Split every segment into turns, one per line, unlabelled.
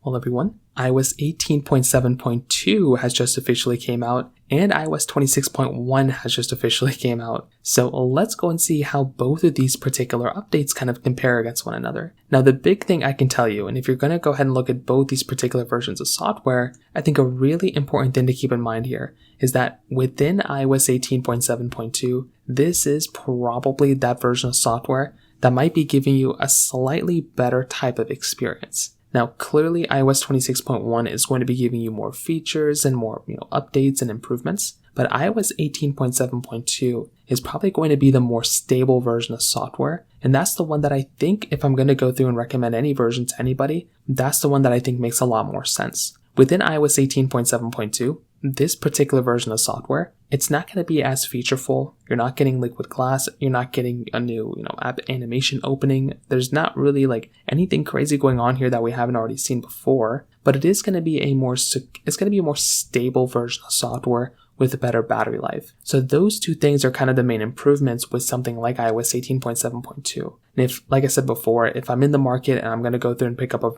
Well, everyone, iOS 18.7.2 has just officially came out, and iOS 26.1 has just officially came out. So let's go and see how both of these particular updates kind of compare against one another. Now, the big thing I can tell you, and if you're going to go ahead and look at both these particular versions of software, I think a really important thing to keep in mind here is that within iOS 18.7.2, this is probably that version of software that might be giving you a slightly better type of experience. Now, clearly iOS 26.1 is going to be giving you more features and more, updates and improvements, but iOS 18.7.2 is probably going to be the more stable version of software, and that's the one that I think, if I'm going to go through and recommend any version to anybody, that's the one that I think makes a lot more sense. Within iOS 18.7.2, this particular version of software, it's not going to be as featureful. You're not getting liquid glass. You're not getting a new, app animation opening. There's not really anything crazy going on here that we haven't already seen before, but it is going to be a more stable version of software with a better battery life. So those two things are kind of the main improvements with something like iOS 18.7.2. And if, like I said before, if I'm in the market and I'm going to go through and pick up a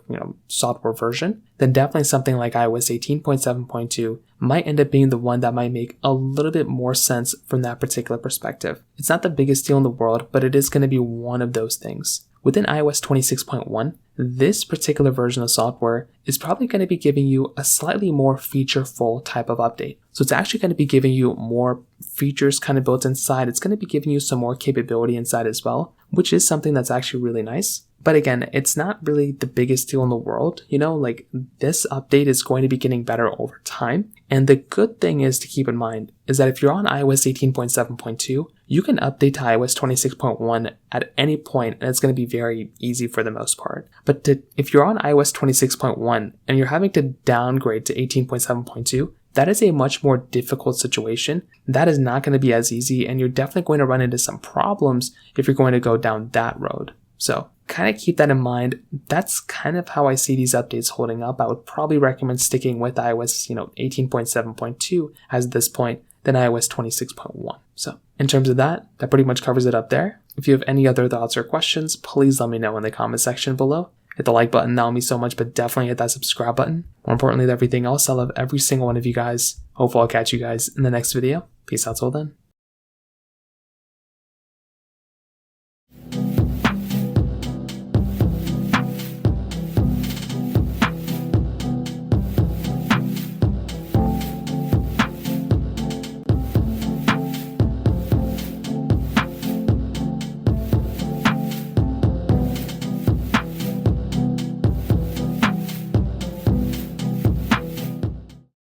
software version, then definitely something like iOS 18.7.2 might end up being the one that might make a little bit more sense from that particular perspective. It's not the biggest deal in the world, but it is going to be one of those things. Within iOS 26.1, this particular version of software is probably going to be giving you a slightly more featureful type of update. So it's actually going to be giving you more features kind of built inside. It's going to be giving you some more capability inside as well, which is something that's actually really nice. But again, it's not really the biggest deal in the world. This update is going to be getting better over time. And the good thing is to keep in mind is that if you're on iOS 18.7.2, you can update to iOS 26.1 at any point, and it's going to be very easy for the most part. But if you're on iOS 26.1 and you're having to downgrade to 18.7.2, that is a much more difficult situation. That is not going to be as easy, and you're definitely going to run into some problems if you're going to go down that road. So kind of keep that in mind. That's kind of how I see these updates holding up. I would probably recommend sticking with iOS 18.7.2 as this point than iOS 26.1. So in terms of that pretty much covers it up there. If you have any other thoughts or questions, please let me know in the comment section below. Hit the like button, that would mean so much, but definitely hit that subscribe button. More importantly than everything else, I love every single one of you guys. Hopefully I'll catch you guys in the next video. Peace out till then.